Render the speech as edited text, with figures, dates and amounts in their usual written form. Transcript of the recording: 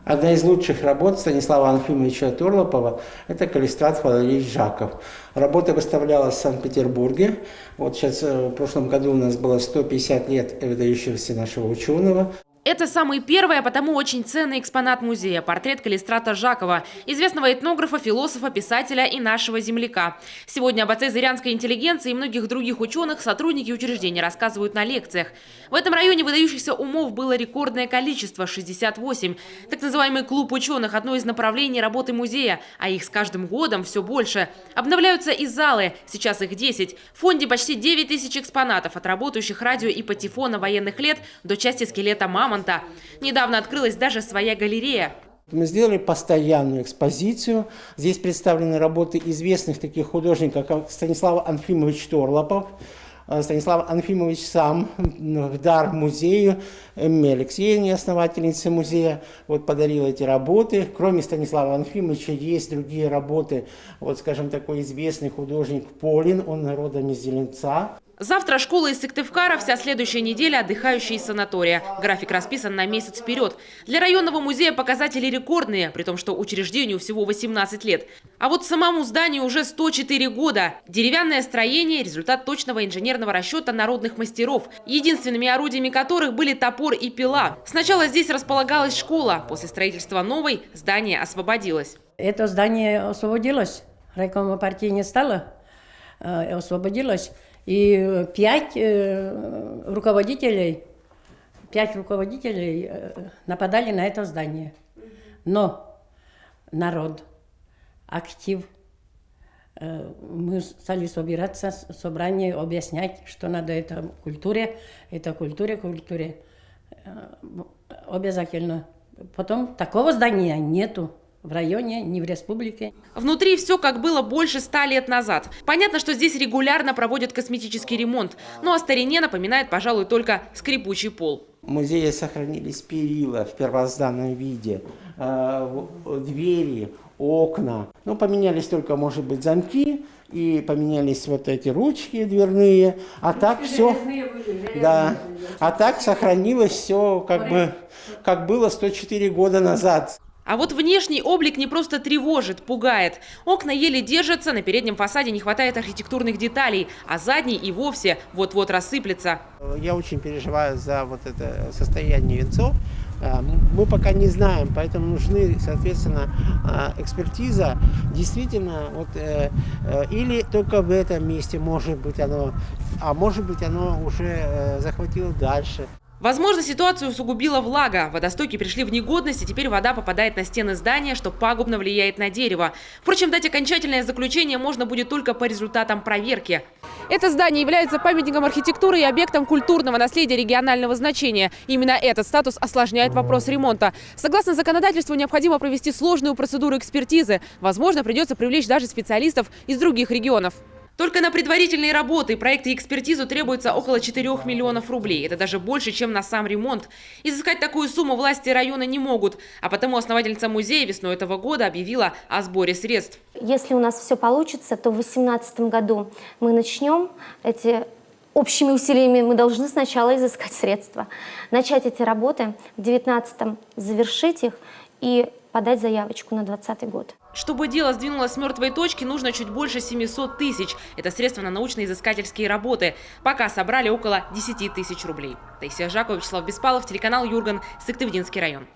Одна из лучших работ Станислава Анфимовича Торлопова – это каллистрат Валерий Жаков. Работа выставлялась в Санкт-Петербурге. Вот сейчас в прошлом году у нас было 150 лет выдающегося нашего ученого. Это самый первый, а потому очень ценный экспонат музея – портрет каллистрата Жакова, известного этнографа, философа, писателя и нашего земляка. Сегодня об отце зырянской интеллигенции и многих других ученых сотрудники учреждения рассказывают на лекциях. В этом районе выдающихся умов было рекордное количество – 68. Так называемый клуб ученых – одно из направлений работы музея, а их с каждым годом все больше. Обновляются и залы, сейчас их 10. В фонде почти 9 тысяч экспонатов, от работающих радио и патефона военных лет до части скелета мамонта. Недавно открылась даже своя галерея. Мы сделали постоянную экспозицию. Здесь представлены работы известных таких художников, как Станислав Анфимович Торлопов. Станислав Анфимович сам в дар музею, Эмме Алексеевне, основательнице музея, вот подарил эти работы. Кроме Станислава Анфимовича есть другие работы. Вот, скажем, такой известный художник Полин, он родом из Зеленца. Завтра школа из Сыктывкара, вся следующая неделя отдыхающие из санатория. График расписан на месяц вперед. Для районного музея показатели рекордные, при том, что учреждению всего 18 лет. А вот самому зданию уже 104 года. Деревянное строение – результат точного инженерного расчета народных мастеров, единственными орудиями которых были топор и пила. Сначала здесь располагалась школа, после строительства новой здание освободилось. Это здание освободилось, райкома партии не стало, освободилось. И 5 руководителей нападали на это здание. Но народ, актив, мы стали собираться, собрание, объяснять, что надо это культуре обязательно. Потом такого здания нету. В районе, не в республике. Внутри все как было больше 100 лет назад. Понятно, что здесь регулярно проводят косметический ремонт. Но о старине напоминает, пожалуй, только скрипучий пол. В музее сохранились перила в первозданном виде, двери, окна. Ну, поменялись только, может быть, замки и поменялись вот эти ручки дверные. А так все, да, а так сохранилось все как было 104 года назад. А вот внешний облик не просто тревожит, пугает. Окна еле держатся, на переднем фасаде не хватает архитектурных деталей, а задний и вовсе вот-вот рассыплется. Я очень переживаю за вот это состояние венцов. Мы пока не знаем, поэтому нужны, соответственно, экспертиза. Действительно, вот, или только в этом месте может быть оно, а может быть оно уже захватило дальше. Возможно, ситуацию усугубила влага. Водостоки пришли в негодность, и теперь вода попадает на стены здания, что пагубно влияет на дерево. Впрочем, дать окончательное заключение можно будет только по результатам проверки. Это здание является памятником архитектуры и объектом культурного наследия регионального значения. Именно этот статус осложняет вопрос ремонта. Согласно законодательству, необходимо провести сложную процедуру экспертизы. Возможно, придется привлечь даже специалистов из других регионов. Только на предварительные работы, проекты и экспертизу требуется около 4 миллионов рублей. Это даже больше, чем на сам ремонт. Изыскать такую сумму власти района не могут. А потому основательница музея весной этого года объявила о сборе средств. Если у нас все получится, то в 2018 году мы начнем общими усилиями. Мы должны сначала изыскать средства, начать эти работы, в 2019 завершить их и подать заявочку на 2020 год. Чтобы дело сдвинулось с мертвой точки, нужно чуть больше 700 тысяч. Это средства на научно-изыскательские работы. Пока собрали около 10 тысяч рублей. Таисия Жакова, Вячеслав Беспалов, телеканал Юрган, Сыктывдинский район.